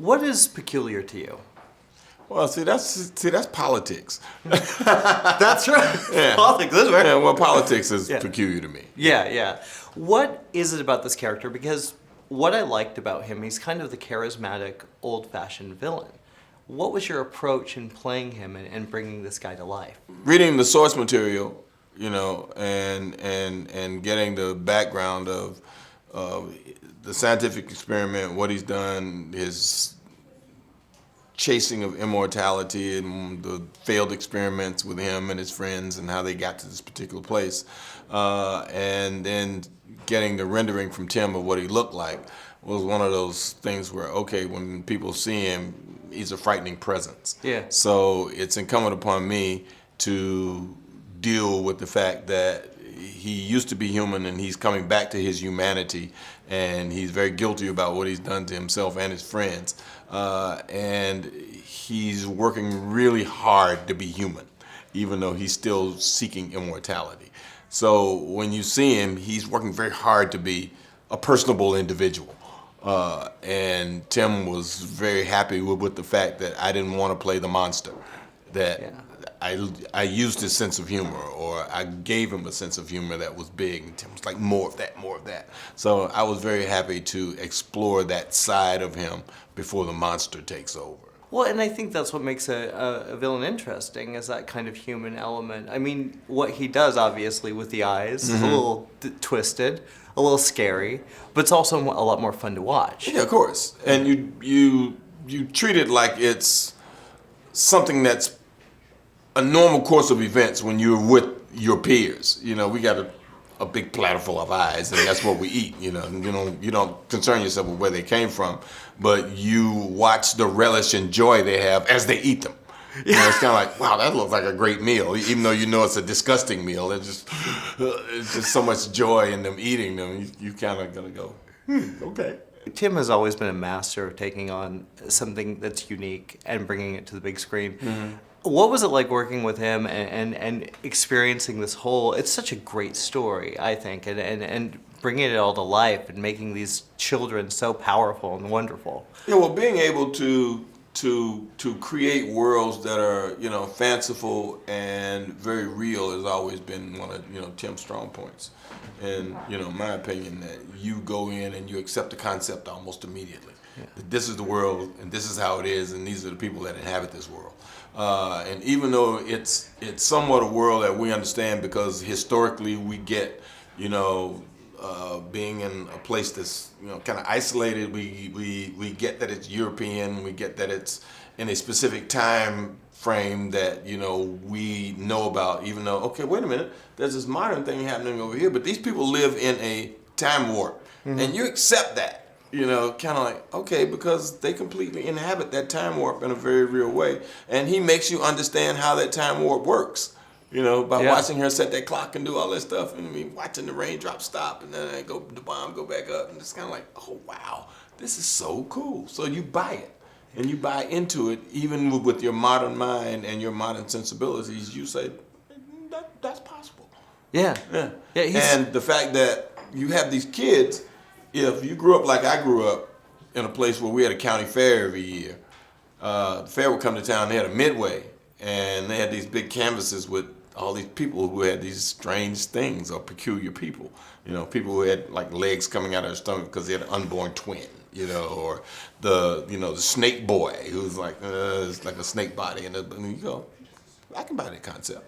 What is peculiar to you? Well, that's politics. That's right. Yeah. Politics, that's right. Yeah, well, politics is Yeah. peculiar to me. Yeah, yeah. What is it about this character? Because what I liked about him, he's kind of the charismatic, old-fashioned villain. What was your approach in playing him and bringing this guy to life? Reading the source material, and getting the background of the scientific experiment, what he's done, his chasing of immortality and the failed experiments with him and his friends and how they got to this particular place, and then getting the rendering from Tim of what he looked like was one of those things where, okay, when people see him, he's a frightening presence. Yeah. So it's incumbent upon me to deal with the fact that he used to be human and he's coming back to his humanity, and he's very guilty about what he's done to himself and his friends, and he's working really hard to be human, even though he's still seeking immortality. So when you see him, he's working very hard to be a personable individual. And Tim was very happy with the fact that I didn't want to play the monster, that Yeah. I used his sense of humor, or I gave him a sense of humor that was big, and Tim was like, more of that, more of that. So I was very happy to explore that side of him before the monster takes over. Well, and I think that's what makes a villain interesting, is that kind of human element. I mean, what he does, obviously, with the eyes, is a little twisted, a little scary, but it's also a lot more fun to watch. Yeah, of course. And you treat it like it's something that's a normal course of events when you're with your peers. We got a big platter full of eyes, and that's what we eat. You don't concern yourself with where they came from, but you watch the relish and joy they have as they eat them. It's kind of like, wow, that looks like a great meal, even though it's a disgusting meal. It's just so much joy in them eating them. You kind of gonna go, okay. Tim has always been a master of taking on something that's unique and bringing it to the big screen. Mm-hmm. What was it like working with him and experiencing this whole, it's such a great story, I think, and bringing it all to life and making these children so powerful and wonderful. Yeah, well, being able to create worlds that are, fanciful and very real has always been one of, Tim's strong points. And, my opinion, that you go in and you accept the concept almost immediately. Yeah. That this is the world, and this is how it is, and these are the people that inhabit this world. And even though it's somewhat a world that we understand, because historically we get, being in a place that's kind of isolated, we get that it's European, we get that it's in a specific time frame that we know about, even though, okay, wait a minute, there's this modern thing happening over here, but these people live in a time warp. Mm-hmm. And you accept that. Kind of like, okay, because they completely inhabit that time warp in a very real way. And he makes you understand how that time warp works, by watching her set that clock and do all that stuff. And watching the raindrops stop and then the bomb go back up. And it's kind of like, oh, wow, this is so cool. So you buy it. And you buy into it, even with your modern mind and your modern sensibilities. You say, that's possible. Yeah. Yeah. And the fact that you have these kids, if you grew up like I grew up, in a place where we had a county fair every year, the fair would come to town, they had a midway, and they had these big canvases with all these people who had these strange things, or peculiar people. People who had like legs coming out of their stomach because they had an unborn twin, or the snake boy who's like, it's like a snake body, and you go, I can buy that concept.